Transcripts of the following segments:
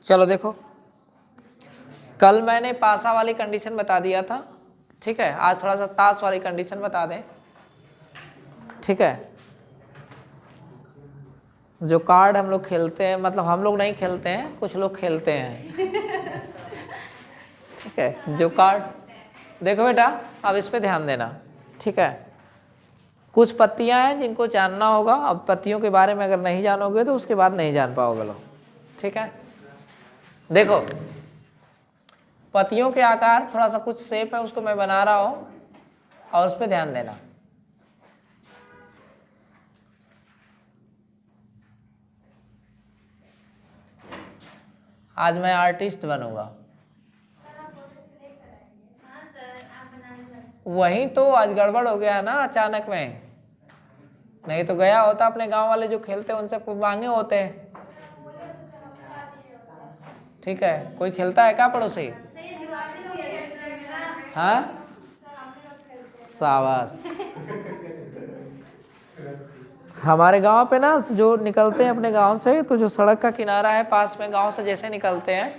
चलो देखो, कल मैंने पासा वाली कंडीशन बता दिया था, ठीक है। आज थोड़ा सा ताश वाली कंडीशन बता दें, ठीक है। जो कार्ड हम लोग खेलते हैं, मतलब हम लोग नहीं खेलते हैं, कुछ लोग खेलते हैं, ठीक है। जो कार्ड, देखो बेटा अब इस पे ध्यान देना, ठीक है। कुछ पत्तियां हैं जिनको जानना होगा, अब पत्तियों के बारे में अगर नहीं जानोगे तो उसके बाद नहीं जान पाओगे लोग, ठीक है। देखो पत्तियों के आकार थोड़ा सा कुछ शेप है, उसको मैं बना रहा हूं और उस पर ध्यान देना। आज मैं आर्टिस्ट बनूंगा। वही तो आज गड़बड़ हो गया ना अचानक में, नहीं तो गया होता अपने गांव वाले जो खेलते हैं उनसे मांगे होते हैं, ठीक है। कोई खेलता है क्या पड़ोसी? हाँ शाबाश। हमारे गांव पे ना जो निकलते हैं अपने गांव से, तो जो सड़क का किनारा है पास में गांव से जैसे निकलते हैं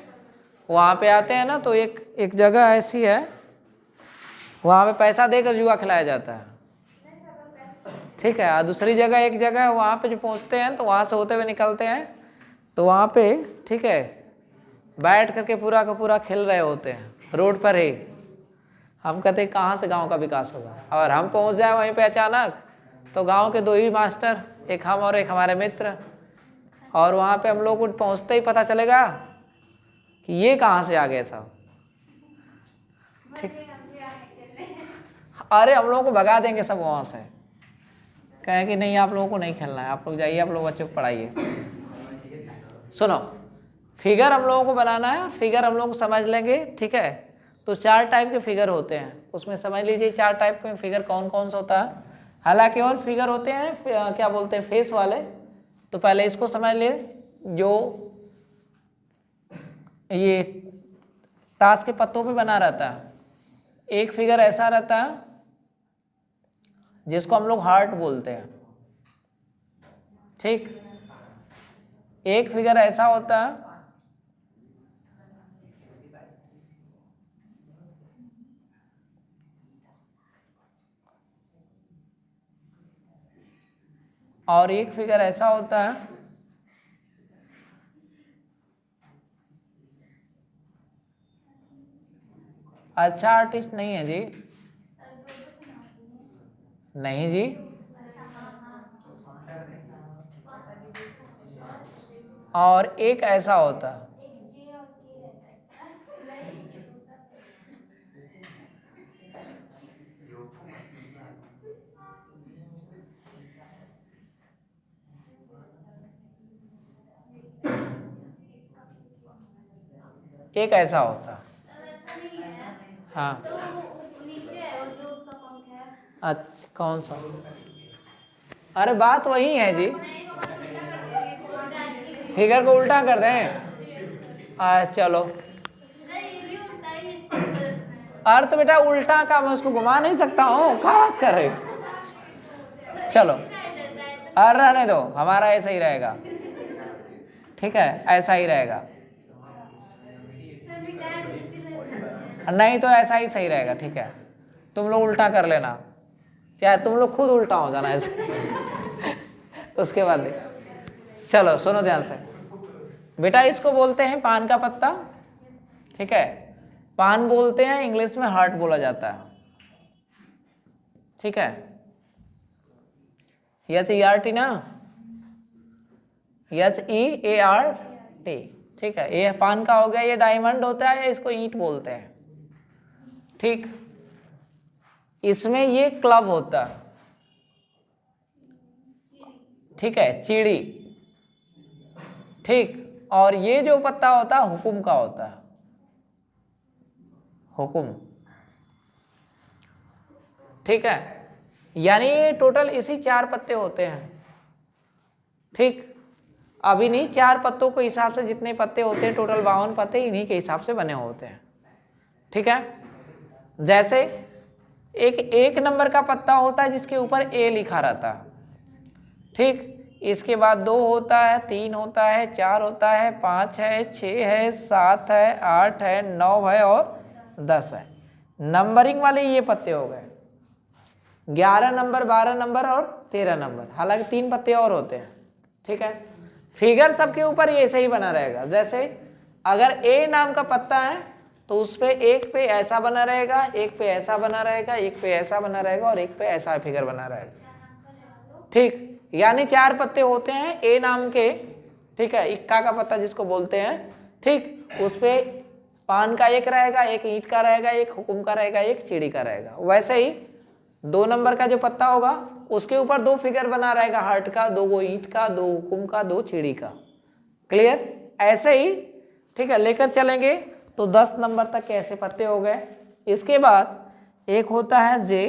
वहाँ पे आते हैं ना, तो एक जगह ऐसी है वहाँ पे पैसा देकर जुआ खिलाया जाता है, ठीक है। और दूसरी जगह एक जगह है वहाँ पे जो पहुँचते हैं तो वहाँ से होते हुए निकलते हैं, तो वहाँ पे ठीक है बैठ करके पूरा का पूरा खेल रहे होते हैं रोड पर ही। हम कहते हैं कहाँ से गांव का विकास होगा, और हम पहुँच जाए वहीं पे अचानक, तो गांव के 2 ही मास्टर, एक हम और एक हमारे मित्र, और वहाँ पे हम लोग को पहुँचते ही पता चलेगा कि ये कहाँ से आ गए सब, ठीक। अरे हम लोगों को भगा देंगे सब वहाँ से, कहे कि नहीं आप लोगों को नहीं खेलना है, आप लोग जाइए, आप लोग बच्चों को पढ़ाइए। सुनो, फिगर हम लोगों को बनाना है, फिगर हम लोग समझ लेंगे, ठीक है। तो 4 टाइप के फिगर होते हैं, उसमें समझ लीजिए 4 टाइप के फिगर कौन कौन सा होता है। हालांकि और फिगर होते हैं क्या बोलते हैं फेस वाले, तो पहले इसको समझ ले। जो ये ताश के पत्तों पे बना रहता है, एक फिगर ऐसा रहता है जिसको हम लोग हार्ट बोलते हैं, ठीक। एक फिगर ऐसा होता है और एक फिगर ऐसा होता है, अच्छा आर्टिस्ट नहीं है जी, नहीं जी, और एक ऐसा होता है, एक ऐसा होता है, हाँ। अच्छा कौन सा? अरे बात वही है जी, फिगर को उल्टा कर दें। चलो, अरे तो बेटा उल्टा का मैं उसको घुमा नहीं सकता हूँ, क्या बात कर रहे? चलो अरे रहने दो, हमारा ऐसा ही रहेगा, ठीक है, ऐसा ही रहेगा, नहीं तो ऐसा ही सही रहेगा, ठीक है। तुम लोग उल्टा कर लेना, चाहे तुम लोग खुद उल्टा हो जाना ऐसे उसके बाद चलो सुनो ध्यान से बेटा, इसको बोलते हैं पान का पत्ता, ठीक है। पान बोलते हैं, इंग्लिश में हार्ट बोला जाता है, ठीक है। SERT ना, SEART, ठीक है। ये पान का हो गया, ये डायमंड होता है या इसको ईंट बोलते हैं, ठीक। इसमें ये क्लब होता है, ठीक है, चीड़ी, ठीक। और ये जो पत्ता होता है हुकुम का होता है, हुकुम, ठीक है। यानी ये टोटल इसी 4 पत्ते होते हैं, ठीक। अभी नहीं 4 पत्तों के हिसाब से जितने पत्ते होते हैं टोटल 52 पत्ते इन्हीं के हिसाब से बने होते हैं, ठीक है। जैसे एक नंबर का पत्ता होता है जिसके ऊपर A लिखा रहता है, ठीक। इसके बाद 2 होता है, 3 होता है, 4 होता है, 5 है, 6 है, 7 है, 8 है, 9 है और 10 है। नंबरिंग वाले ये पत्ते हो गए, 11 नंबर, 12 नंबर और 13 नंबर। हालांकि 3 पत्ते और होते हैं, ठीक है। फिगर सबके ऊपर ये ऐसे ही बना रहेगा। जैसे अगर ए नाम का पत्ता है तो उस पे एक पे ऐसा बना रहेगा, एक पे ऐसा बना रहेगा, एक पे ऐसा बना रहेगा और एक पे ऐसा फिगर बना रहेगा, ठीक। यानी 4 पत्ते होते हैं ए नाम के, ठीक है, इक्का का पत्ता जिसको बोलते हैं, ठीक। उस पे पान का एक रहेगा, एक ईंट का रहेगा, एक हुकुम का रहेगा, एक चिड़ी का रहेगा। वैसे ही 2 नंबर का जो पत्ता होगा उसके ऊपर 2 फिगर बना रहेगा, हार्ट का, 2 ईंट का, 2 हुकुम का, 2 चिड़ी का। क्लियर? ऐसे ही, ठीक है, लेकर चलेंगे तो 10 नंबर तक के ऐसे पत्ते हो गए। इसके बाद एक होता है जे,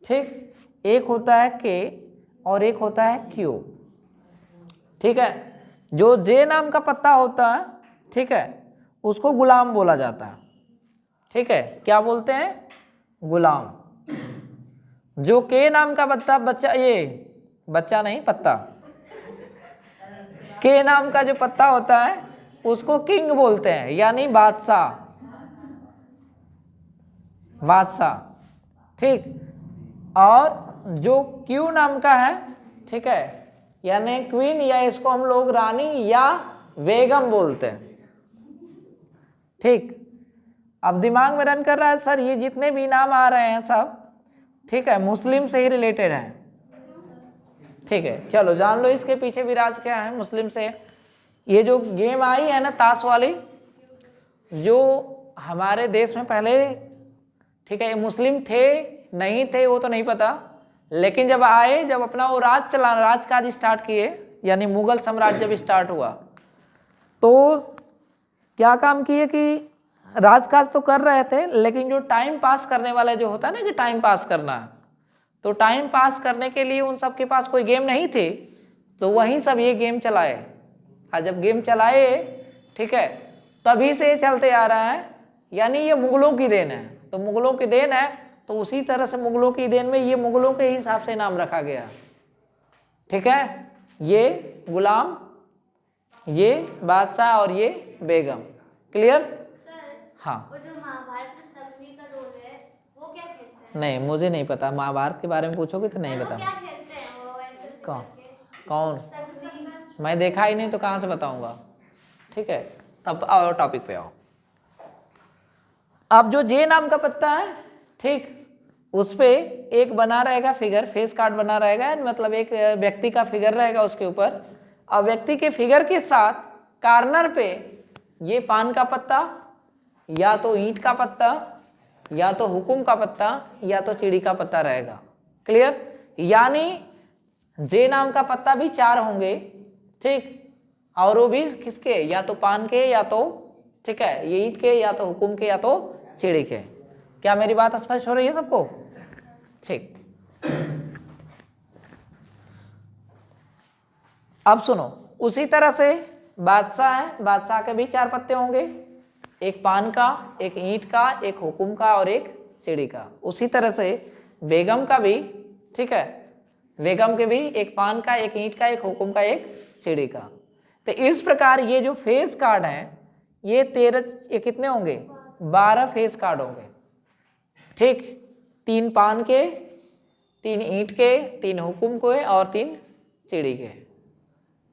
ठीक, एक होता है के और एक होता है क्यू, ठीक है। जो जे नाम का पत्ता होता है, ठीक है, उसको गुलाम बोला जाता है, ठीक है। क्या बोलते हैं? गुलाम। जो के नाम का पत्ता, बच्चा, ये बच्चा नहीं पत्ता, के नाम का जो पत्ता होता है उसको किंग बोलते हैं, यानी बादशाह, बादशाह, ठीक। और जो क्यू नाम का है, ठीक है, यानी क्वीन, या इसको हम लोग रानी या बेगम बोलते हैं, ठीक। अब दिमाग में रन कर रहा है सर ये जितने भी नाम आ रहे हैं सब, ठीक है, मुस्लिम से ही रिलेटेड हैं, ठीक है। चलो जान लो इसके पीछे भी राज क्या है, मुस्लिम से। ये जो गेम आई है ना ताश वाली, जो हमारे देश में पहले, ठीक है, ये मुस्लिम थे नहीं थे वो तो नहीं पता, लेकिन जब आए, जब अपना वो राजकाज स्टार्ट किए, यानी मुगल साम्राज्य जब स्टार्ट हुआ, तो क्या काम किए कि राजकाज तो कर रहे थे, लेकिन जो टाइम पास करने वाला जो होता है ना कि टाइम पास करना, तो टाइम पास करने के लिए उन सब के पास कोई गेम नहीं थे, तो वहीं सब ये गेम चलाए। और जब गेम चलाए, ठीक है, तभी से ये चलते आ रहा है, यानी ये मुगलों की देन है। तो मुगलों की देन है, तो उसी तरह से मुगलों की देन में ये मुगलों के हिसाब से नाम रखा गया, ठीक है। ये गुलाम, ये बादशाह और ये बेगम। क्लियर? हाँ। वो जो महाभारत में शकुनी का रोल है वो क्या खेलते हैं? नहीं, मुझे नहीं पता, महाभारत के बारे में पूछोगे तो नहीं बता। क्या खेलते हैं वो ऐसे कौन कौन? शकुनी। मैं देखा ही नहीं तो कहाँ से बताऊंगा, ठीक है। तब आओ टॉपिक पे आओ। अब जो जे नाम का पत्ता है, ठीक, उस पे एक बना रहेगा फिगर, फेस कार्ड बना रहेगा, मतलब एक व्यक्ति का फिगर रहेगा उसके ऊपर। अब व्यक्ति के फिगर के साथ कार्नर पे ये पान का पत्ता, या तो ईंट का पत्ता, या तो हुकुम का पत्ता, या तो चिड़ी का पत्ता रहेगा। क्लियर? यानी जे नाम का पत्ता भी 4 होंगे, ठीक, और वो भी किसके? या तो पान के, या तो, ठीक है, ये ईंट के, या तो हुकुम के, या तो चिड़ी के। क्या मेरी बात स्पष्ट हो रही है सबको? ठीक। अब सुनो, उसी तरह से बादशाह है, बादशाह के भी 4 पत्ते होंगे, एक पान का, एक ईंट का, एक हुकुम का और एक चिड़ी का। उसी तरह से बेगम का भी, ठीक है, बेगम के भी एक पान का, एक ईंट का, एक हुकुम का, एक चिड़ी का। तो इस प्रकार ये जो फेस कार्ड हैं, ये 13, ये कितने होंगे? 12 फेस कार्ड होंगे, ठीक। 3 पान के, 3 ईंट के, 3 हुकुम के और 3 चिड़ी के,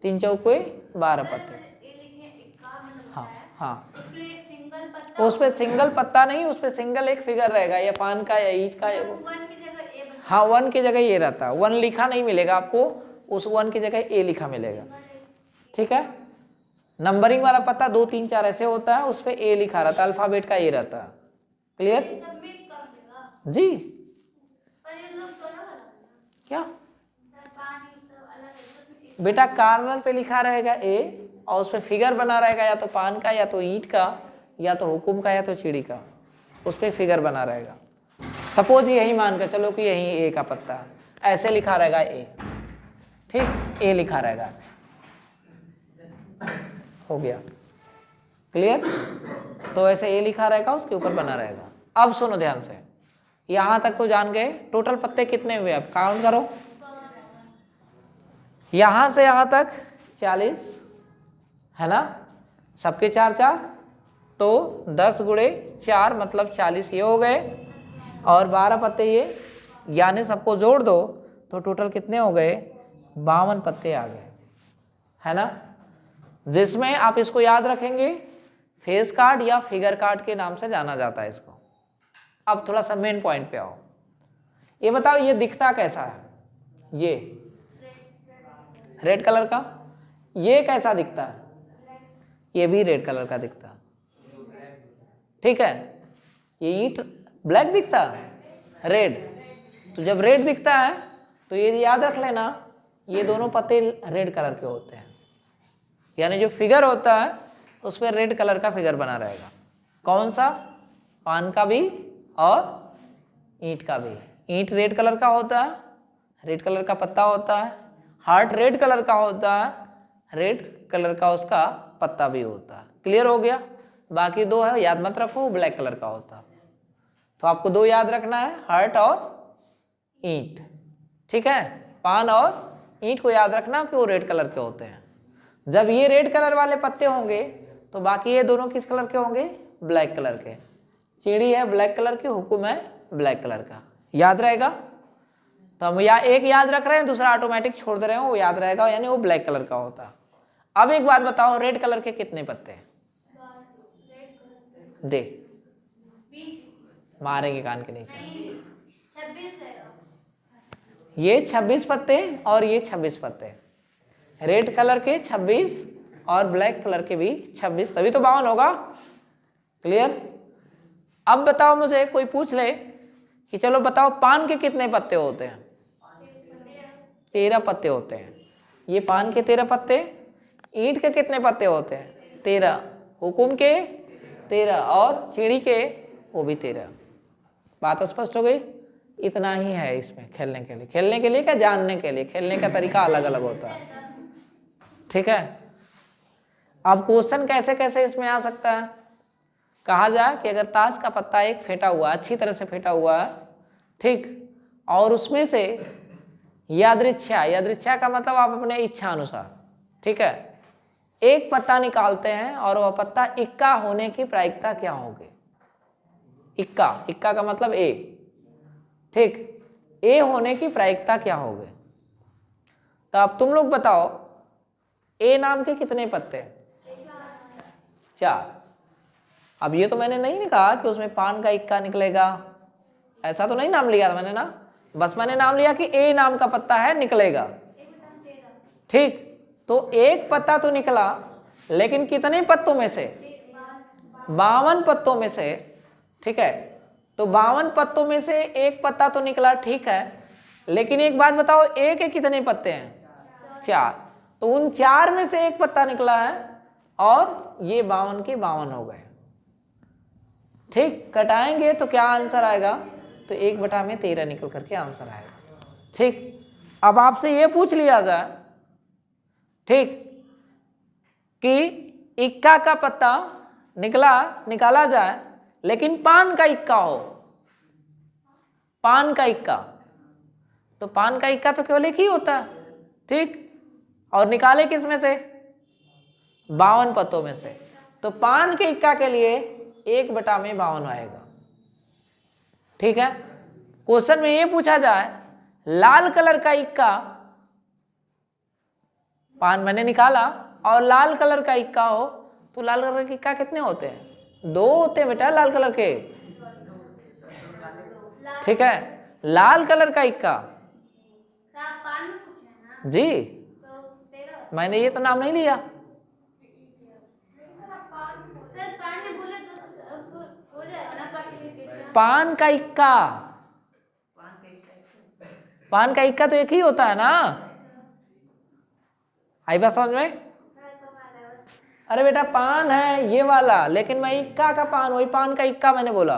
3 चौके 12 पत्ते। हाँ हाँ, उस पे सिंगल पत्ता नहीं, उस पे सिंगल एक फिगर रहेगा, या पान का या ईंट का, हाँ 1 की जगह ये रहता है। 1 लिखा नहीं मिलेगा आपको, उस 1 की जगह ए लिखा मिलेगा, ठीक है। नंबरिंग वाला पत्ता 2 3 4 ऐसे होता है, उस पे ए लिखा रहता है, अल्फाबेट का ए रहता है। क्लियर जी? क्या बेटा, कार्नर पे लिखा रहेगा ए और उस पे फिगर बना रहेगा, या तो पान का, या तो ईंट का, या तो हुकुम का, या तो चिड़ी का, उस पे फिगर बना रहेगा। सपोज यही मान कर चलो कि यही ए का पत्ता है, ऐसे लिखा रहेगा ए, ठीक, ए लिखा रहेगा, हो गया। क्लियर? तो ऐसे ए लिखा रहेगा, उसके ऊपर बना रहेगा। अब सुनो ध्यान से, यहां तक तो जान गए। टोटल पत्ते कितने हुए अब काउंट करो। यहाँ से यहाँ तक 40 है ना, सबके 4 4, तो 10 गुणे 4 मतलब 40 ये हो गए, और 12 पत्ते ये, यानी सबको जोड़ दो तो टोटल कितने हो गए, 52 पत्ते आ गए, है ना। जिसमें आप इसको याद रखेंगे फेस कार्ड या फिगर कार्ड के नाम से जाना जाता है इसको। अब थोड़ा सा मेन पॉइंट पे आओ, ये बताओ ये दिखता कैसा है, ये रेड कलर का, ये कैसा दिखता है, ये भी रेड कलर का दिखता है, ठीक है। ये ईंट ब्लैक दिखता है, रेड, तो जब रेड दिखता है तो ये याद रख लेना ये दोनों पत्ते रेड कलर के होते हैं, यानी जो फिगर होता है उस पर रेड कलर का फिगर बना रहेगा। कौन सा, पान का भी और ईंट का भी। ईंट रेड कलर का होता है, रेड कलर का पत्ता होता है, हार्ट रेड कलर का होता है, रेड कलर का उसका पत्ता भी होता है। क्लियर हो गया। बाकी दो है याद मत रखो, ब्लैक कलर का होता है। तो आपको दो याद रखना है, हार्ट और ईंट, ठीक है। पान और ईंट को याद रखना कि वो रेड कलर के होते हैं। जब ये रेड कलर वाले पत्ते होंगे तो बाकी ये दोनों किस कलर के होंगे, ब्लैक कलर के। चिड़ी है ब्लैक कलर की, हुकुम है ब्लैक कलर का, याद रहेगा। तो हम या एक याद रख रहे हैं, दूसरा ऑटोमेटिक छोड़ दे रहे हैं, वो याद रहेगा, यानी वो ब्लैक कलर का होता। अब एक बात बताओ, रेड कलर के कितने पत्ते हैं, दे मारेंगे कान के नीचे। ये 26 पत्ते और ये 26 पत्ते, रेड कलर के 26 और ब्लैक कलर के भी 26, तभी तो 52 होगा। क्लियर। अब बताओ मुझे कोई पूछ ले कि चलो बताओ पान के कितने पत्ते होते हैं, 13 पत्ते होते हैं। ये पान के 13 पत्ते, ईंट के कितने पत्ते होते हैं, 13, हुकुम के 13 और चिड़ी के वो भी 13। बात स्पष्ट हो गई। इतना ही है इसमें खेलने के लिए। खेलने के लिए क्या, जानने के लिए। खेलने का तरीका अलग अलग होता है, ठीक है। अब क्वेश्चन कैसे कैसे इसमें आ सकता है, कहा जाए कि अगर ताश का पत्ता एक फेंटा हुआ, अच्छी तरह से फेंटा हुआ है, ठीक, और उसमें से यादृच्छा, यादृच्छा का मतलब आप अपने इच्छा अनुसार, ठीक है, एक पत्ता निकालते हैं और वह पत्ता इक्का होने की प्रायिकता क्या होगी। इक्का, इक्का का मतलब ए, ठीक, ए होने की प्रायिकता क्या होगी। तो अब तुम लोग बताओ ए नाम के कितने पत्ते, 4। अब ये तो मैंने नहीं कहा कि उसमें पान का इक्का निकलेगा, ऐसा तो नहीं नाम लिया था मैंने ना, बस मैंने नाम लिया कि ए नाम का पत्ता है, निकलेगा, ठीक। तो एक पत्ता तो निकला, लेकिन कितने पत्तों में से, 52 पत्तों में से, ठीक है। तो 52 पत्तों में से एक पत्ता तो निकला, ठीक है, लेकिन एक बात बताओ ए के कितने पत्ते हैं, 4। तो उन 4 में से एक पत्ता निकला है और ये 52 के 52 हो गए, ठीक। कटाएंगे तो क्या आंसर आएगा, तो 1/13 निकल करके आंसर आएगा, ठीक। अब आपसे ये पूछ लिया जाए, ठीक, कि इक्का का पत्ता निकाला जाए लेकिन पान का इक्का हो, पान का इक्का, तो पान का इक्का तो केवल एक ही होता है, ठीक, और निकाले किस में से, 52 पत्तों में से। तो पान के इक्का के लिए 1/52 आएगा, ठीक है। क्वेश्चन में ये पूछा जाए लाल कलर का इक्का, पान मैंने निकाला और लाल कलर का इक्का हो, तो लाल कलर के इक्का कितने होते हैं, 2 होते हैं बेटा लाल कलर के, ठीक है। लाल कलर का इक्का जी, मैंने ये तो नाम नहीं लिया, पान का इक्का, पान का इक्का तो एक ही होता है ना, आई बात समझ में। अरे बेटा पान है ये वाला, लेकिन मैं इक्का का पान, वही पान का इक्का मैंने बोला,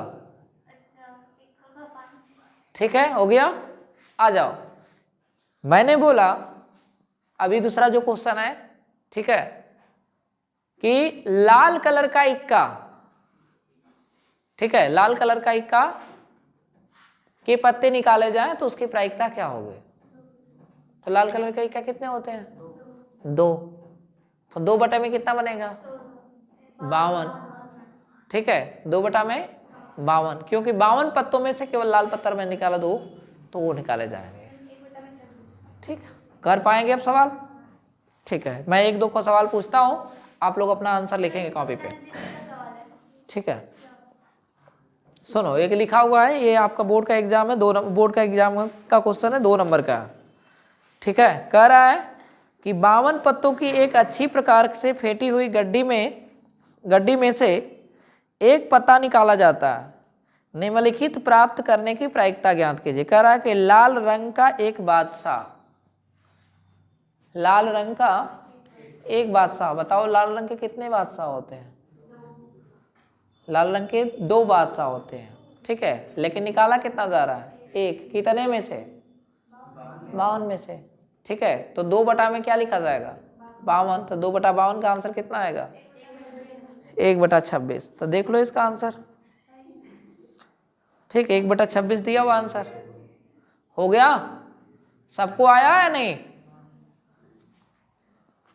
ठीक है, हो गया। आ जाओ, मैंने बोला अभी दूसरा जो क्वेश्चन है, ठीक है, कि लाल कलर का इक्का, ठीक है, लाल कलर का इक्का के पत्ते निकाले जाएं तो उसकी प्रायिकता क्या होगी। तो लाल कलर के इक्का कितने होते हैं? 2। तो 2 बटा में कितना बनेगा? 52। ठीक है, 2 बटा में 52, क्योंकि 52 पत्तों में से केवल लाल पत्थर में निकाला 2, तो वो निकाले जाएंगे। ठीक, कर पाएंगे अब सवाल? ठीक है, मैं 1-2 को सवाल पूछता हूँ, आप लोग अपना आंसर लिखेंगे कॉपी पे। ठीक है, सुनो, एक लिखा हुआ है, ये आपका बोर्ड का एग्जाम है, बोर्ड का एग्जाम का क्वेश्चन है, 2 नंबर का। ठीक है, कह रहा है कि 52 पत्तों की एक अच्छी प्रकार से फेंटी हुई गड्डी में से एक पत्ता निकाला जाता है। निम्नलिखित प्राप्त करने की प्रायिकता ज्ञात कीजिए। कह रहा है कि लाल रंग का एक बादशाह, लाल रंग का एक बादशाह, बताओ लाल रंग के कितने बादशाह होते हैं? लाल रंग के 2 बादशाह होते हैं। ठीक है, लेकिन निकाला कितना जा रहा है? 1। कितने में से? 52 में से। ठीक है, तो 2 बटा में क्या लिखा जाएगा? 52। तो 2 बटा 52 का आंसर कितना आएगा? 1 बटा 26। तो देख लो इसका आंसर। ठीक, 1 बटा 26 दिया हुआ आंसर हो गया। सबको आया है नहीं?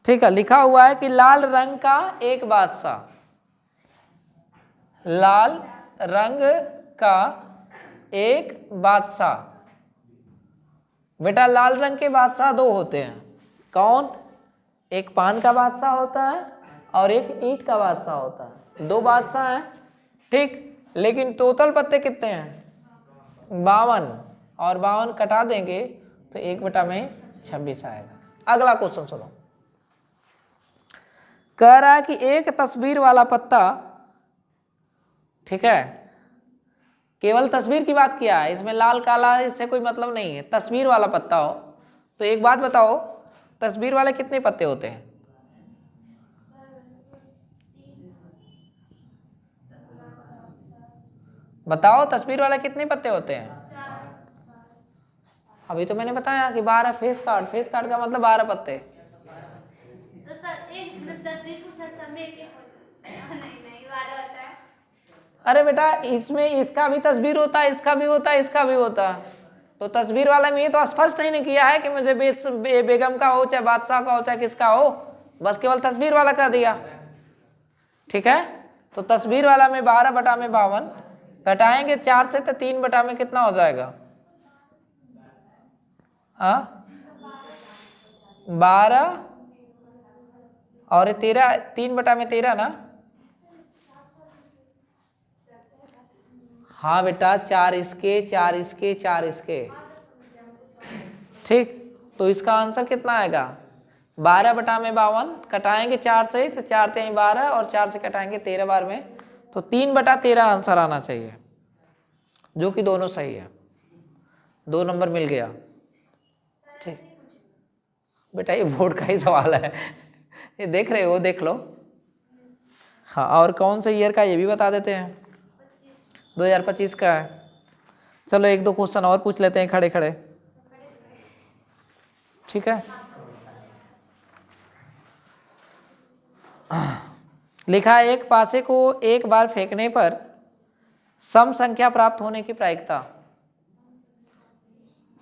ठीक है, लिखा हुआ है कि लाल रंग का एक बादशाह, लाल रंग का एक बादशाह। बेटा लाल रंग के बादशाह 2 होते हैं। कौन? एक पान का बादशाह होता है और एक ईंट का बादशाह होता है। 2 बादशाह हैं। ठीक, लेकिन टोटल पत्ते कितने हैं? 52, और 52 कटा देंगे तो 1 बटा में 26 आएगा। अगला क्वेश्चन सुनो। कह रहा है कि एक तस्वीर वाला पत्ता, ठीक है, केवल तस्वीर की बात किया है, इसमें लाल काला इससे कोई मतलब नहीं है। तस्वीर वाला पत्ता हो तो एक बात बताओ, तस्वीर वाले कितने पत्ते होते हैं? बताओ, तस्वीर वाले कितने पत्ते होते हैं? अभी तो मैंने बताया कि 12 फेस कार्ड, फेस कार्ड का मतलब 12 पत्ते। तो सर एक तस्वीर को सर सब में एक नहीं 12 होता है। अरे बेटा, इसमें इसका भी तस्वीर होता है, इसका भी होता है, इसका भी होता है। तो तस्वीर वाले में ये तो स्पष्ट ही नहीं किया है कि मुझे बेगम का हो, चाहे बादशाह का हो, चाहे किसका हो, बस केवल तस्वीर वाला कर दिया। ठीक है, तो तस्वीर वाला में 12 बटा में 52 घटाएंगे 4 से, तो 3 बटा में कितना हो जाएगा? 12 और 13, 3 बटा में 13 ना। हाँ बेटा, 4 इसके, 4 इसके, 4 इसके। ठीक, तो इसका आंसर कितना आएगा? 12 बटा में 52 कटाएंगे 4 से, तो 4 3 12 और 4 से कटाएंगे 13 बार में, तो 3 बटा 13 आंसर आना चाहिए, जो कि दोनों सही है। 2 नंबर मिल गया। ठीक बेटा, ये बोर्ड का ही सवाल है, ये देख रहे हो, देख लो। हाँ, और कौन से ईयर का ये भी बता देते हैं। 2025 का है। चलो 1-2 क्वेश्चन और पूछ लेते हैं खड़े खड़े। ठीक है, लिखा है एक पासे को एक बार फेंकने पर सम संख्या प्राप्त होने की प्रायिकता।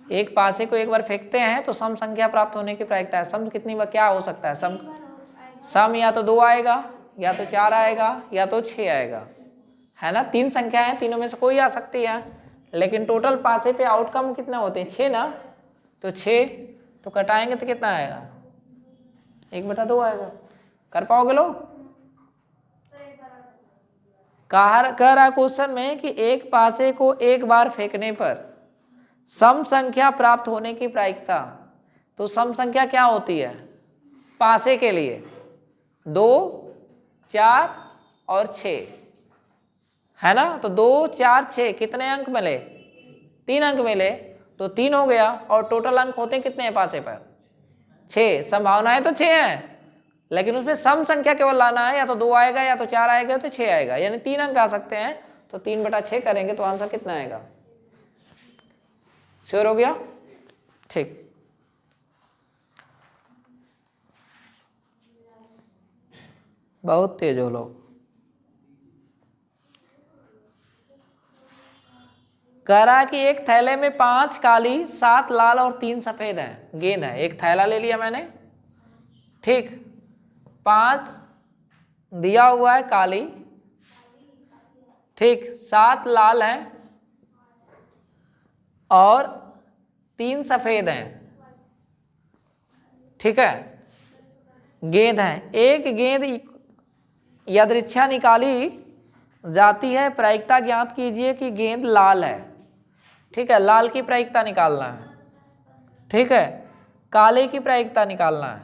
एक पासे को एक बार फेंकते हैं तो सम संख्या प्राप्त होने की प्रायिकता है। सम कितनी बार क्या हो सकता है? सम या तो 2 आएगा, या तो 4 आएगा, या तो 6 आएगा, है ना। 3 संख्या है, तीनों में से कोई आ सकती है, लेकिन टोटल पासे पे आउटकम कितने होते हैं? 6 ना। तो 6 तो कटाएंगे तो कितना आएगा? 1 बटा 2 आएगा। कर पाओगे लोग? कह रहा क्वेश्चन में कि एक पासे को एक बार फेंकने पर सम संख्या प्राप्त होने की प्रायिकता। तो सम संख्या क्या होती है पासे के लिए? 2, 4 और 6, है ना। तो 2, 4, 6 कितने अंक मिले? 3 अंक मिले, तो 3 हो गया। और टोटल अंक होते हैं कितने हैं पासे पर? 6। संभावनाएं तो 6 हैं, लेकिन उसमें सम संख्या केवल लाना है, या तो 2 आएगा, या तो 4 आएगा, तो 6 आएगा, यानी 3 अंक आ सकते हैं। तो 3 बटा 6 करेंगे तो आंसर कितना आएगा? श्योर हो गया? ठीक, बहुत तेज हो लोग। कह रहा कि एक थैले में 5 काली, 7 लाल और 3 सफेद है, गेंद है। एक थैला ले लिया मैंने, ठीक, 5 दिया हुआ है काली, ठीक, 7 लाल है और 3 सफेद हैं, ठीक है, गेंद है। एक गेंद यादृच्छा निकाली जाती है, प्रायिकता ज्ञात कीजिए कि गेंद लाल है, ठीक है, लाल की प्रायिकता निकालना है, ठीक है, काले की प्रायिकता निकालना है,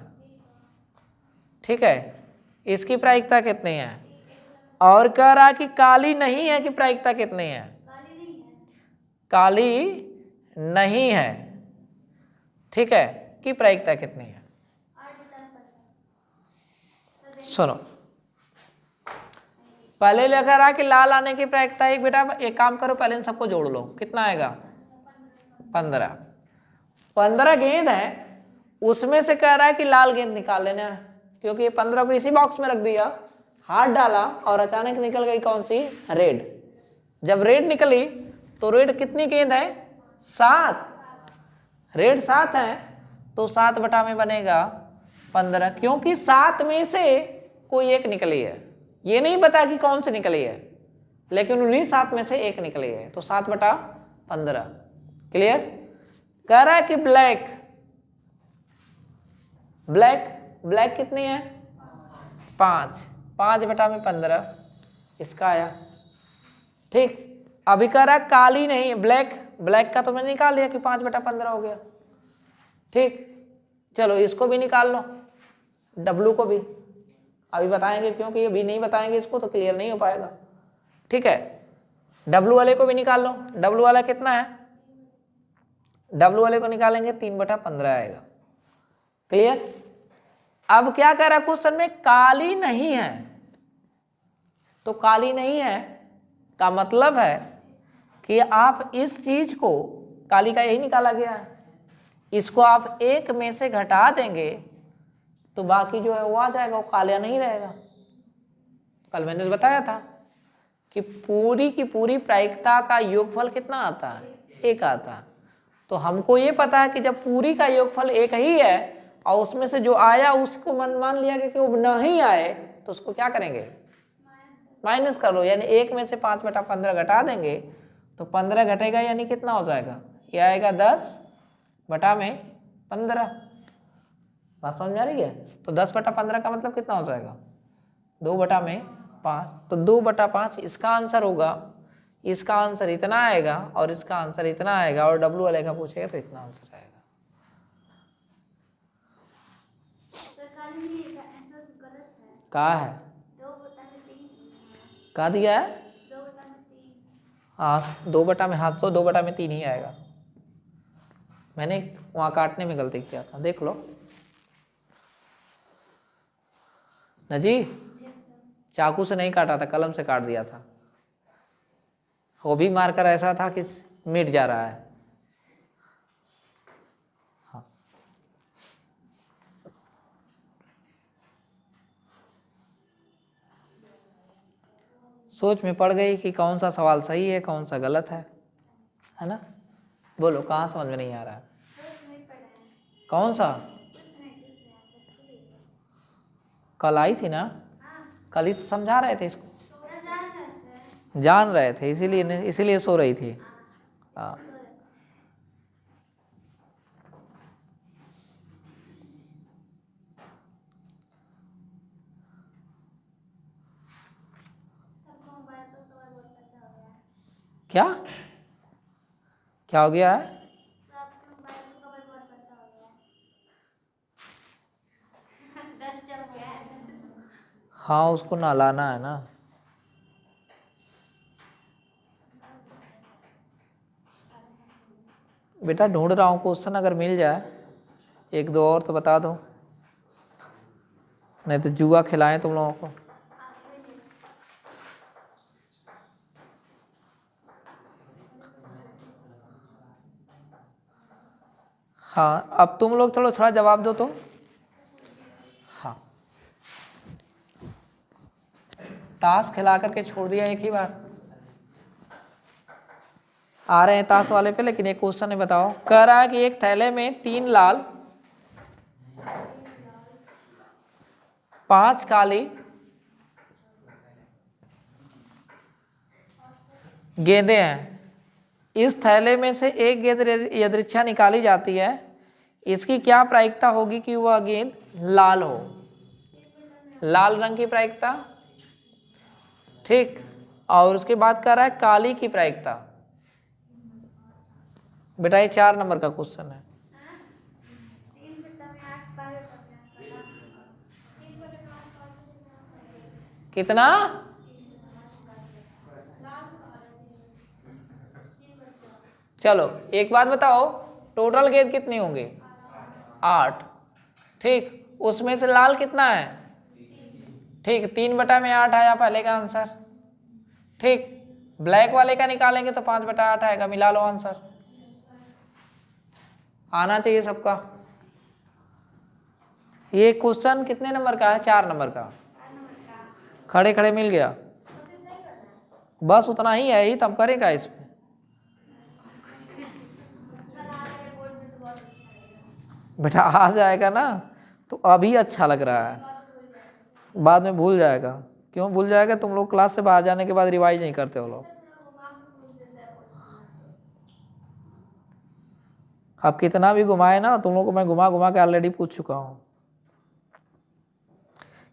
ठीक है, इसकी प्रायिकता कितनी है, और कह रहा कि काली नहीं है कि प्रायिकता कितनी है, काली नहीं है, ठीक है, कि प्रायिकता कितनी है। सुनो, पहले लिखा रहा कि लाल आने की प्रायिकता एक, बेटा एक काम करो, पहले इन सबको जोड़ लो, कितना आएगा 15। 15 गेंद है, उसमें से कह रहा है कि लाल गेंद निकाल लेना है, क्योंकि ये 15 को इसी बॉक्स में रख दिया, हाथ डाला और अचानक निकल गई कौन सी, रेड। जब रेड निकली तो रेड कितनी गेंद है, 7, रेड 7 है, तो 7 बटा में बनेगा 15, क्योंकि 7 में से कोई एक निकली है, ये नहीं पता कि कौन सी निकली है, लेकिन उन्हीं 7 में से एक निकली है, तो 7 बटा 15। क्लियर। कह रहा है कि ब्लैक, ब्लैक, ब्लैक कितनी है 5, 5 बटा में 15 इसका आया, ठीक। अभी कह रहा है काली नहीं है, ब्लैक, ब्लैक का तो मैंने निकाल लिया कि 5 बटा 15 हो गया, ठीक। चलो इसको भी निकाल लो, डब्लू को भी अभी बताएंगे, क्योंकि ये भी नहीं बताएंगे इसको तो क्लियर नहीं हो पाएगा, ठीक है। डब्लू वाले को भी निकाल लो, डब्लू वाला कितना है, डब्लू वाले को निकालेंगे 3 बटा 15 आएगा। क्लियर। अब क्या कह रहा है क्वेश्चन में, काली नहीं है, तो काली नहीं है का मतलब है कि आप इस चीज को, काली का यही निकाला गया है, इसको आप एक में से घटा देंगे तो बाकी जो है वो आ जाएगा, वो कालिया नहीं रहेगा। कल मैंने बताया था कि पूरी की पूरी प्रायिकता का योगफल कितना आता है, 1 आता है। तो हमको ये पता है कि जब पूरी का योगफल 1 ही है और उसमें से जो आया उसको मान लिया गया कि वो नहीं आए, तो उसको क्या करेंगे, माइनस कर लो, यानी 1 में से 5 बटा 15 घटा देंगे तो 15 घटेगा, यानी कितना हो जाएगा, ये आएगा 10 बटा में 15। बात समझ में आ रही है। तो 10 बटा 15 का मतलब कितना हो जाएगा, 2 बटा में 5, तो 2 बटा 5 इसका आंसर होगा, इसका आंसर इतना आएगा और इसका आंसर इतना आएगा, और डब्लू वाले का पूछेगा तो इतना आंसर आएगा। कहा है, कहा दिया है, हाँ 2 बटा में, हाथ तो 2 बटा में 3 ही आएगा। मैंने वहां काटने में गलती किया था, देख लो न जी, चाकू से नहीं काटा था, कलम से काट दिया था, वो भी मार्कर ऐसा था कि मिट जा रहा है। हाँ सोच में पड़ गई कि कौन सा सवाल सही है कौन सा गलत है ना। बोलो कहाँ समझ में नहीं आ रहा है, कौन सा, कल आई थी ना, कल ही समझा रहे थे इसको, जान रहे थे, इसीलिए सो रही थी। हाँ क्या क्या हो गया है, हाँ उसको नहलाना है ना। बेटा ढूंढ रहा हूँ क्वेश्चन, अगर मिल जाए 1-2 और तो बता दो, नहीं तो जुआ खिलाएं तुम लोगों को। हाँ अब तुम लोग थोड़ा जवाब दो तो। हाँ ताश खिला करके छोड़ दिया एक ही बार, आ रहे हैं ताश वाले पे, लेकिन एक क्वेश्चन है, बताओ। कह रहा है कि एक थैले में 3 लाल 5 काली गेंदें हैं। इस थैले में से एक गेंद यदृच्छा निकाली जाती है, इसकी क्या प्रायिकता होगी कि वह गेंद लाल हो? लाल रंग की प्रायिकता, ठीक। और उसके बाद कह रहा है काली की प्रायिकता। बेटा ये 4 नंबर का क्वेश्चन है। कितना? चलो एक बात बताओ, टोटल गेंद कितनी होंगी? 8, ठीक। उसमें से लाल कितना है? ठीक, 3/8 आया पहले का आंसर, ठीक। ब्लैक वाले का निकालेंगे तो 5/8 आएगा। मिला लो आंसर, आना चाहिए सबका। ये क्वेश्चन कितने नंबर का है? 4 नंबर का। खड़े खड़े मिल गया, बस उतना ही है, ही तब करेगा इसमें। बेटा आ जाएगा ना, तो अभी अच्छा लग रहा है, बाद में भूल जाएगा। क्यों भूल जाएगा? तुम लोग क्लास से बाहर जाने के बाद रिवाइज नहीं करते हो लोग। अब कितना भी घुमाए ना, तुम लोग को मैं घुमा घुमा के ऑलरेडी पूछ चुका हूं।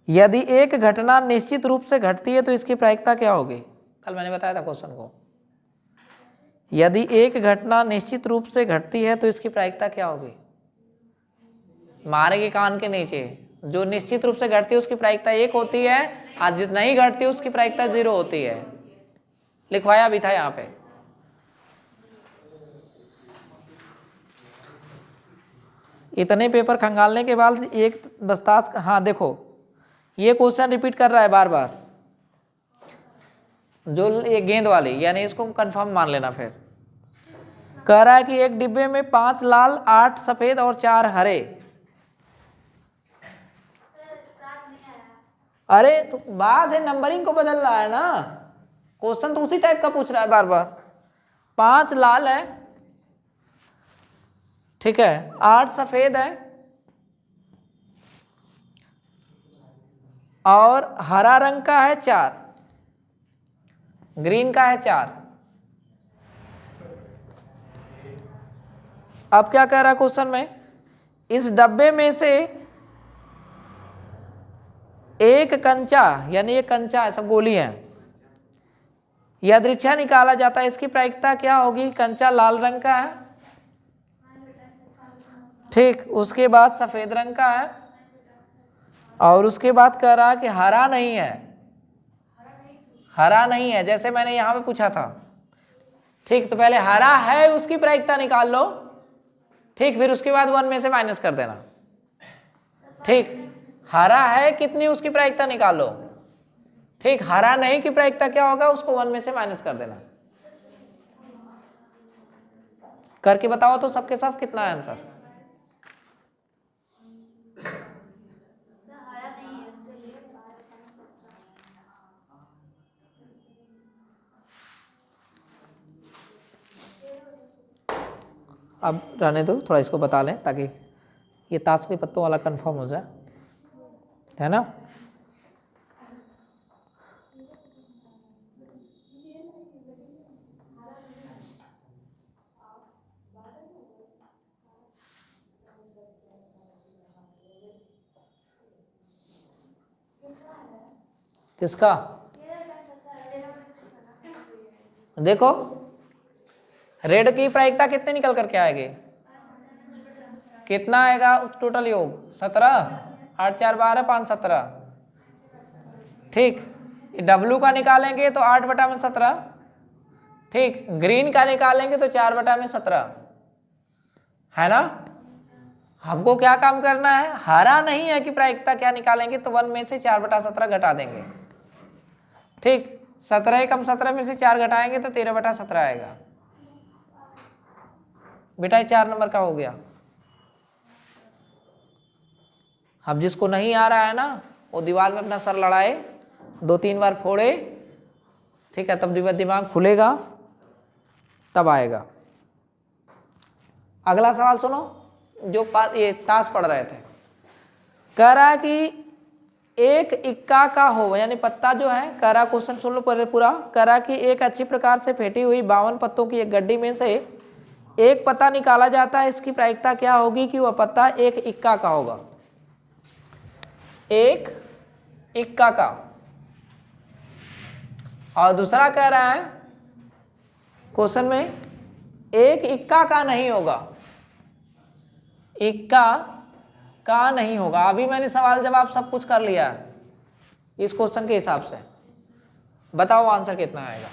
यदि एक घटना निश्चित रूप से घटती है तो इसकी प्रायिकता क्या होगी? कल मैंने बताया था क्वेश्चन को। यदि एक घटना निश्चित रूप से घटती है तो इसकी प्रायिकता क्या होगी? मारे के कान के नीचे, जो निश्चित रूप से घटती है उसकी प्रायिकता 1 होती है, और जिस नहीं घटती उसकी प्रायिकता 0 होती है। लिखवाया भी था यहाँ पे। इतने पेपर खंगालने के बाद एक दस्ताज, हाँ देखो ये क्वेश्चन रिपीट कर रहा है बार बार, जो ये गेंद वाली, यानी इसको कंफर्म मान लेना। फिर कह रहा है कि एक डिब्बे में 5 लाल 8 सफेद और 4 हरे। अरे तो बात है नंबरिंग को बदल रहा है ना, क्वेश्चन तो उसी टाइप का पूछ रहा है बार बार। 5 लाल है, ठीक है, 8 सफेद है और हरा रंग का है 4, ग्रीन का है 4। अब क्या कह रहा है क्वेश्चन में? इस डब्बे में से एक कंचा, यानी ये कंचा है, सब गोली है, यादृच्छा निकाला जाता है, इसकी प्रायिकता क्या होगी? कंचा लाल रंग का है, ठीक। उसके बाद सफेद रंग का है, और उसके बाद कह रहा है कि हरा नहीं है। हरा नहीं है, जैसे मैंने यहां पे पूछा था, ठीक। तो पहले हरा है उसकी प्रायिकता निकाल लो, ठीक। फिर उसके बाद 1 में से माइनस कर देना, ठीक। हरा है कितनी, उसकी प्रायिकता निकाल लो, ठीक। हरा नहीं की प्रायिकता क्या होगा? उसको 1 में से माइनस कर देना। करके बताओ तो सबके सब कितना है आंसर? अब रहने दो, थोड़ा इसको बता लें ताकि ये ताश के पत्तों वाला कंफर्म हो जाए, है ना। किसका? देखो रेड की प्रायिकता कितने निकल करके आएगी? कितना आएगा टोटल योग? 17, 8 4 12 5 17, ठीक। डब्लू का निकालेंगे तो 8/17, ठीक। ग्रीन का निकालेंगे तो 4/17, है ना। हमको क्या काम करना है? हरा नहीं है कि प्रायिकता क्या निकालेंगे, तो 1 में से 4/17 घटा देंगे, ठीक। 17 कम 17 में से 4 घटाएंगे तो 13/17 आएगा। बेटा 4 नंबर का हो गया। अब जिसको नहीं आ रहा है ना, वो दीवार में अपना सर लड़ाए, 2-3 बार फोड़े, ठीक है, तब दिमाग खुलेगा, तब आएगा। अगला सवाल सुनो, जो ये ताश पढ़ रहे थे, कह रहा है कि एक इक्का का हो, यानी पत्ता जो है, कह रहा, क्वेश्चन सुन लो पहले पूरा, कह रहा कि एक अच्छी प्रकार से फेंटी हुई 52 पत्तों की एक गड्डी में से एक पत्ता निकाला जाता है, इसकी प्रायिकता क्या होगी कि वह पत्ता एक इक्का का होगा। एक इक्का का। और दूसरा कह रहा है क्वेश्चन में एक इक्का का नहीं होगा, इक्का का नहीं होगा। अभी मैंने सवाल जवाब सब कुछ कर लिया है इस क्वेश्चन के हिसाब से। बताओ आंसर कितना आएगा।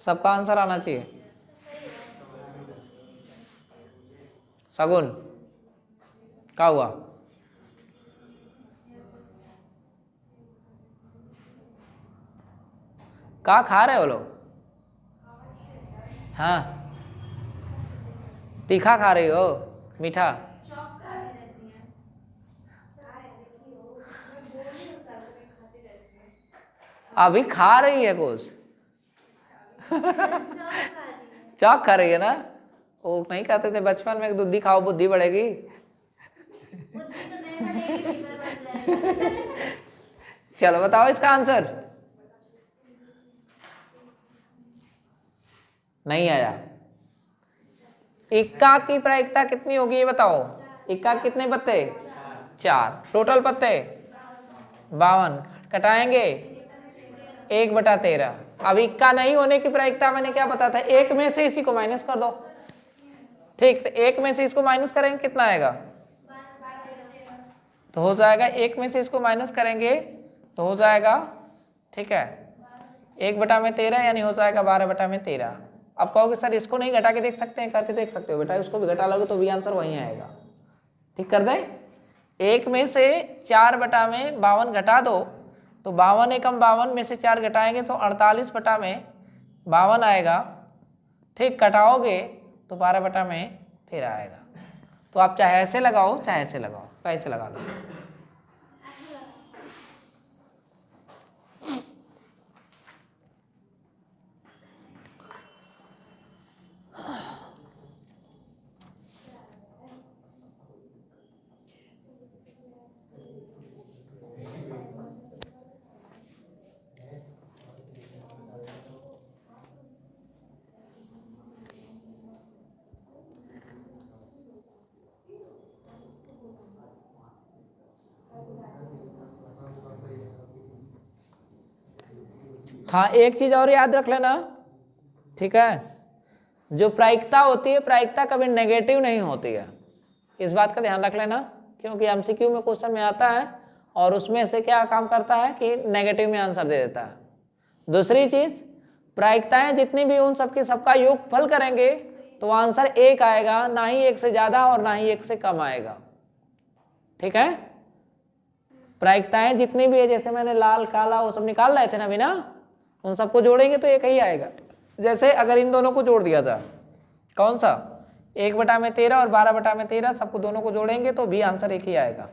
सबका आंसर आना चाहिए। सगुन क्या हुआ? क्या खा रहे हो लोग? हाँ, तीखा खा रही हो, मीठा? अभी खा रही है कुछ। चौक खा रही है ना? वो नहीं कहते थे बचपन में, दूधी खाओ बुद्धि बढ़ेगी। चलो बताओ इसका आंसर। नहीं आया। इक्का की प्रायिकता कितनी होगी ये बताओ। इक्का कितने पत्ते? 4। टोटल पत्ते 52, कटाएंगे 1/13। अब इक्का नहीं होने की प्रायिकता मैंने क्या बताया था, एक में से इसी को माइनस कर दो। ठीक, तो एक में से इसको माइनस करेंगे कितना आएगा? तो हो जाएगा, एक में से इसको माइनस करेंगे तो हो जाएगा, ठीक है, 1/13 यानी हो जाएगा 12/13। अब कहोगे सर इसको नहीं घटा के देख सकते हैं? करके देख सकते हो बेटा, उसको भी घटा लोगे तो भी आंसर वहीं आएगा। ठीक कर दें, एक में से 4/52 घटा दो तो 52 एकम 52 में से 4 घटाएंगे तो 48/52 आएगा। ठीक, कटाओगे तो 12/13 आएगा। तो आप चाहे ऐसे लगाओ चाहे ऐसे लगाओ, कैसे लगा लो। हाँ, एक चीज और याद रख लेना, ठीक है, जो प्रायिकता होती है, प्रायिकता कभी नेगेटिव नहीं होती है, इस बात का ध्यान रख लेना, क्योंकि एमसीक्यू में क्वेश्चन में आता है और उसमें से क्या काम करता है कि नेगेटिव में आंसर दे देता है। दूसरी चीज, प्रायिकताएं जितनी भी उन सबकी सबका योगफल करेंगे तो आंसर 1 आएगा, ना ही 1 से ज्यादा और ना ही 1 से कम आएगा। ठीक है, प्रायिकताएं जितनी भी है, जैसे मैंने लाल काला वो सब निकाल रहे थे ना अभी ना, उन सबको जोड़ेंगे तो एक ही आएगा। जैसे अगर इन दोनों को जोड़ दिया जाए, कौन सा, 1/13 और 12/13, सबको दोनों को जोड़ेंगे तो भी आंसर एक ही आएगा।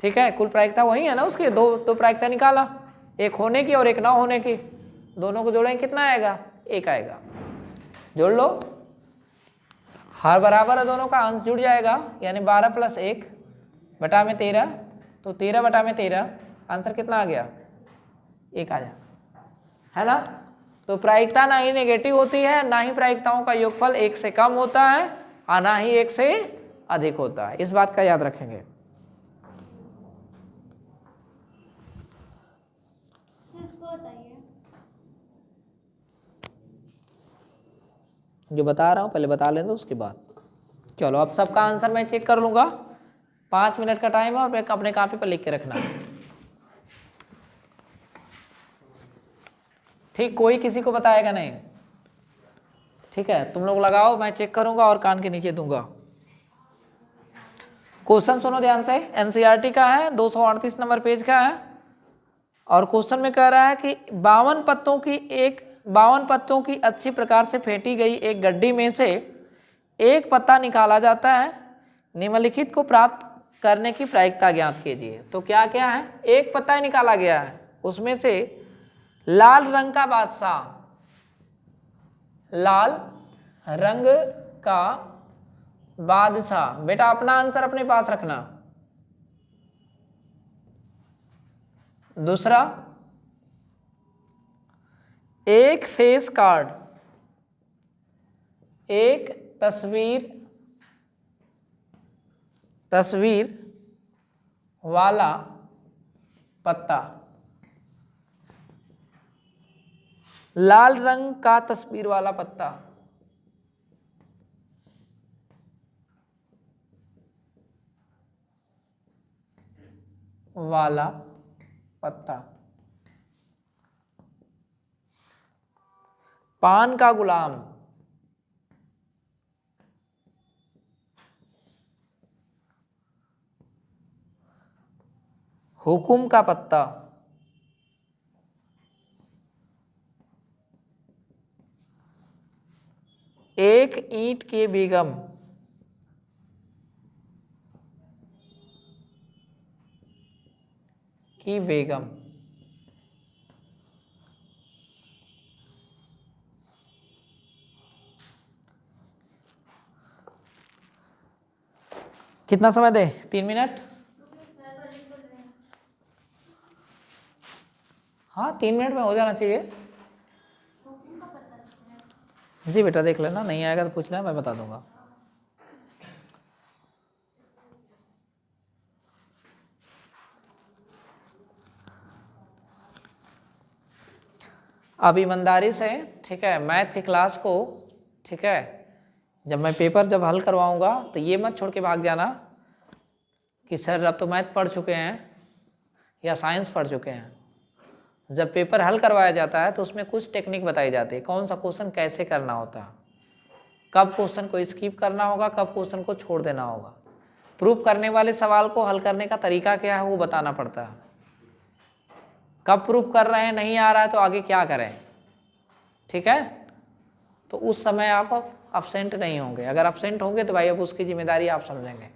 ठीक है, कुल प्रायिकता वही है ना उसकी, दो प्रायिकता निकाला, एक होने की और एक ना होने की, दोनों को जोड़ेंगे कितना आएगा? 1 आएगा। जोड़ लो, हर बराबर है दोनों का, अंश जुड़ जाएगा, यानी 12 + 1/13, तो 13/13 आंसर कितना आ गया? 1 आ जाएगा, है ना। तो प्रायिकता ना ही नेगेटिव होती है, ना ही प्रायिकताओं का योगफल 1 से कम होता है और ना ही 1 से अधिक होता है। इस बात का याद रखेंगे। जो बता रहा हूं पहले बता लें तो उसके बाद। चलो, अब सबका आंसर मैं चेक कर लूंगा। 5 मिनट का टाइम है और अपने कॉपी पर लिख के रखना। ठीक, कोई किसी को बताएगा नहीं। ठीक है, तुम लोग लगाओ, मैं चेक करूंगा और कान के नीचे दूंगा। क्वेश्चन सुनो ध्यान से, एनसीईआरटी का है, 238 नंबर पेज का है, और क्वेश्चन में कह रहा है कि 52 पत्तों की अच्छी प्रकार से फेंटी गई एक गड्डी में से एक पत्ता निकाला जाता है। निम्नलिखित को प्राप्त करने की प्रायिकता ज्ञात कीजिए। तो क्या क्या है, एक पत्ता ही निकाला गया है, उसमें से लाल रंग का बादशाह, लाल रंग का बादशाह। बेटा अपना आंसर अपने पास रखना। दूसरा, एक फेस कार्ड, एक तस्वीर वाला पत्ता, लाल रंग का तस्वीर वाला पत्ता, वाला पत्ता, पान का गुलाम, हुकुम का पत्ता, एक ईंट की बेगम, की बेगम, कितना समय दे, 3 मिनट। हाँ 3 मिनट में हो जाना चाहिए। जी बेटा देख लेना, नहीं आएगा तो पूछ लेना, मैं बता दूंगा। अब ईमानदारी से, ठीक है, मैथ की क्लास को, ठीक है, जब मैं पेपर जब हल करवाऊंगा तो ये मत छोड़ के भाग जाना कि सर अब तो मैथ पढ़ चुके हैं या साइंस पढ़ चुके हैं। जब पेपर हल करवाया जाता है तो उसमें कुछ टेक्निक बताई जाती है, कौन सा क्वेश्चन कैसे करना होता है, कब क्वेश्चन को स्किप करना होगा, कब क्वेश्चन को छोड़ देना होगा, प्रूफ करने वाले सवाल को हल करने का तरीका क्या है वो बताना पड़ता है, कब प्रूफ कर रहे हैं नहीं आ रहा है तो आगे क्या करें। ठीक है, तो उस समय आप अब्सेंट नहीं होंगे। अगर अब्सेंट होंगे तो भाई अब उसकी जिम्मेदारी आप समझेंगे,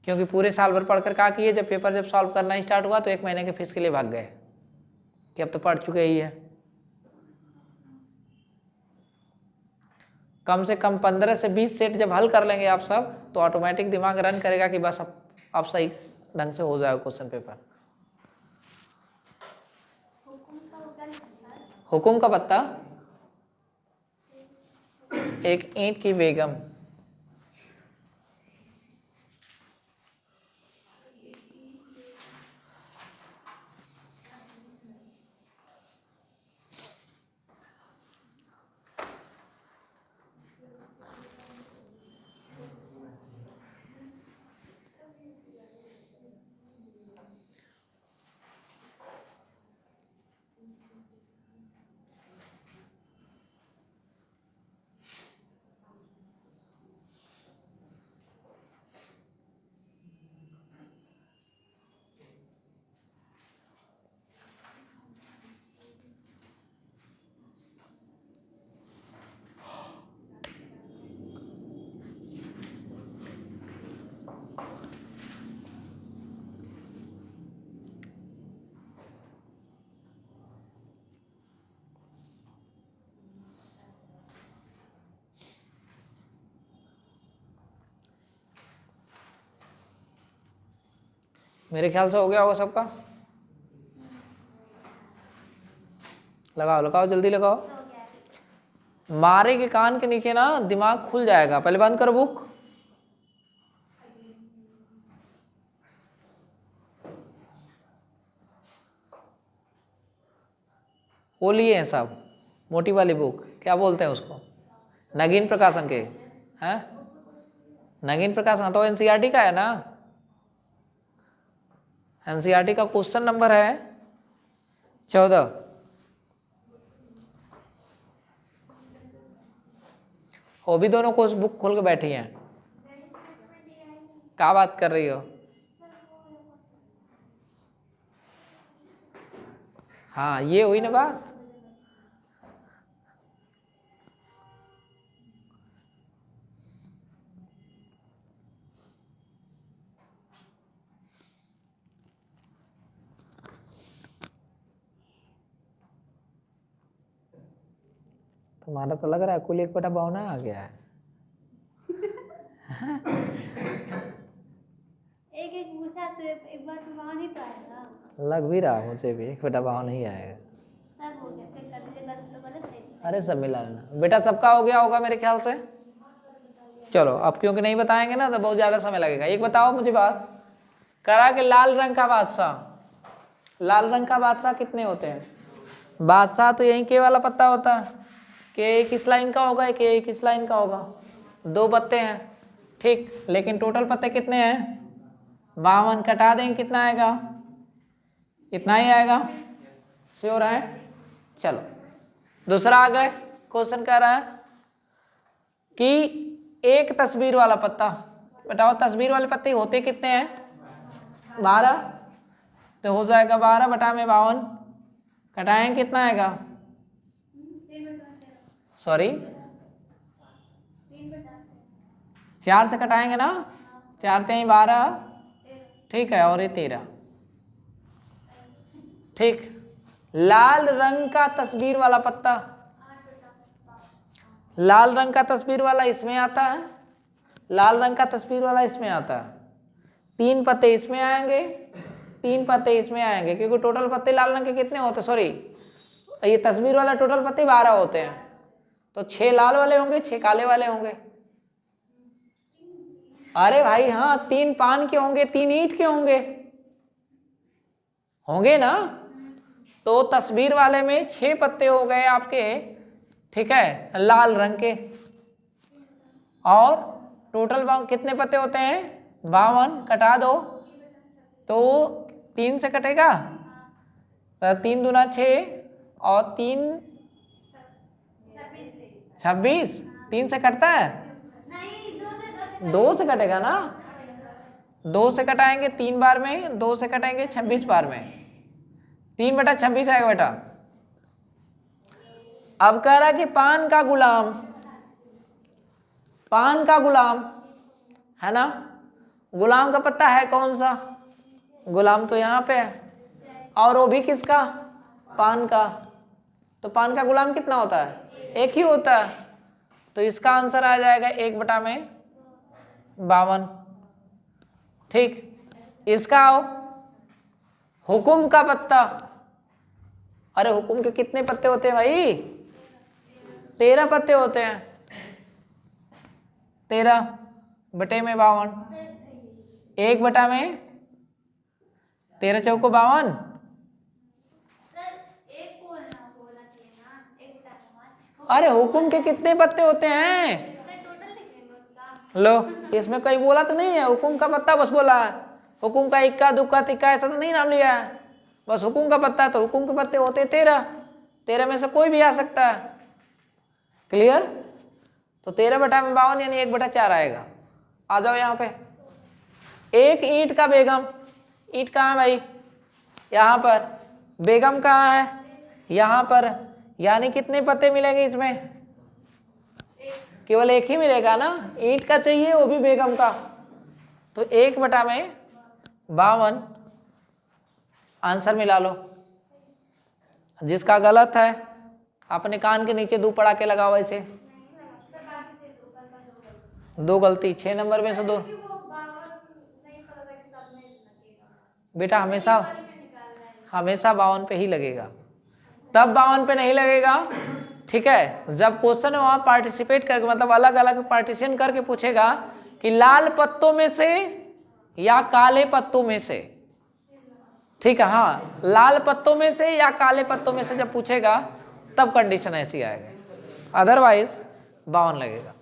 क्योंकि पूरे साल भर पढ़कर क्या किए, जब पेपर जब सॉल्व करना स्टार्ट हुआ तो 1 महीने के फीस के लिए भाग गए कि अब तो पढ़ चुके ही है। कम से कम 15 से 20 सेट जब हल कर लेंगे आप सब तो ऑटोमेटिक दिमाग रन करेगा कि बस अब सही ढंग से हो जाएगा क्वेश्चन पेपर। हुकुम का पत्ता, एक ईंट की बेगम, मेरे ख्याल से हो गया होगा सबका। लगाओ लगाओ जल्दी लगाओ। मारे के कान के नीचे ना दिमाग खुल जाएगा। पहले बंद करो बुक। वो लिए हैं सब, मोटी वाली बुक, क्या बोलते हैं उसको, नगीन प्रकाशन के हैं, नगीन प्रकाशन तो एनसीईआरटी का है ना। एनसीईआरटी का क्वेश्चन नंबर है 14। वो भी दोनों को बुक खोल के बैठी हैं। क्या बात कर रही हो? हाँ ये हुई ना बात। तुम्हारा तो लग रहा है कुल 1/52 आ गया है। एक एक पूछा तो एक बार तो ही तो आएगा। लग भी रहा मुझे भी 1/52 नहीं आएगा। सब हो गया, चेक कर लीजिए, गलत तो गलत, सही तो अरे सब मिला लेना बेटा, सबका हो गया होगा मेरे ख्याल से। चलो अब क्योंकि नहीं बताएंगे ना तो बहुत ज़्यादा समय लगेगा। एक बताओ मुझे बात, करा कि लाल रंग का बादशाह, लाल रंग का बादशाह कितने होते हैं? बादशाह तो यही के वाला पत्ता होता है, के किस लाइन का होगा, के किस लाइन का होगा, 2 पत्ते हैं ठीक, लेकिन टोटल पत्ते कितने हैं? 52। कटा देंगे कितना आएगा? इतना ही आएगा, श्योर है? चलो दूसरा आ गए, क्वेश्चन कह रहा है कि एक तस्वीर वाला पत्ता, बताओ तस्वीर वाले पत्ते होते कितने हैं? 12, तो हो जाएगा 12/52, कटाएं कितना आएगा? 3/13। 4 से कटाएंगे ना, 4 3 12, ठीक है, और ये 13, ठीक। लाल रंग का तस्वीर वाला पत्ता, लाल रंग का तस्वीर वाला इसमें आता है, लाल रंग का तस्वीर वाला इसमें आता है, 3 पत्ते इसमें आएंगे, 3 पत्ते इसमें आएंगे, क्योंकि टोटल पत्ते लाल रंग के कितने होते, सॉरी ये तस्वीर वाला टोटल पत्ते 12 होते हैं, तो 6 लाल वाले होंगे, 6 काले वाले होंगे। अरे भाई हाँ, 3 पान के होंगे, 3 ईंट के होंगे, होंगे ना। तो तस्वीर वाले में 6 पत्ते हो गए आपके, ठीक है, लाल रंग के, और टोटल कितने पत्ते होते हैं? 52, कटा दो तो 3 से कटेगा, तो 3 दूना 6 और 3 26, 3 से कटता है? नहीं, 2 से कटेगा ना, 2 से कटाएंगे 3 बार में, 2 से कटाएंगे 26 बार में, 3/26 आएगा बेटा। अब कह रहा कि पान का गुलाम, पान का गुलाम है ना, गुलाम का पत्ता है कौन सा? गुलाम तो यहाँ पे है, और वो भी किसका? पान का। तो पान का गुलाम कितना होता है? एक ही होता है, तो इसका आंसर आ जाएगा 1/52, ठीक। इसका आओ, हुकुम का पत्ता, अरे हुकुम के कितने पत्ते होते हैं भाई? 13 पत्ते होते हैं, 13/52, 1/में 13 चौको 52, अरे हुकुम के कितने पत्ते होते हैं? लो, इसमें कोई बोला तो नहीं है, हुकुम का पत्ता बस बोला है, हुकुम का इक्का दुक्का तिक्का ऐसा तो नहीं नाम लिया है, बस हुकुम का पत्ता, तो हुकुम के पत्ते होते 13 में से कोई भी आ सकता है, क्लियर। तो 13/52 यानी 1/4 आएगा। आ जाओ यहाँ पे, एक ईंट का बेगम, ईंट कहाँ है भाई? यहाँ पर। बेगम कहाँ है? यहाँ पर, यानी कितने पत्ते मिलेंगे इसमें? केवल एक ही मिलेगा ना, ईंट का चाहिए वो भी बेगम का, तो 1/52 आंसर मिला लो। जिसका गलत है अपने कान के नीचे 2 पड़ा के लगाओ ऐसे, 2 गलती, 6 नंबर में से 2 बेटा, हमेशा 52 पे ही लगेगा, तब 52 पे नहीं लगेगा, ठीक है। जब क्वेश्चन वहां पार्टिसिपेट करके, मतलब अलग अलग पार्टीशन करके पूछेगा कि लाल पत्तों में से या काले पत्तों में से, ठीक है, हाँ लाल पत्तों में से या काले पत्तों में से जब पूछेगा तब कंडीशन ऐसी आएगी, अदरवाइज 52 लगेगा।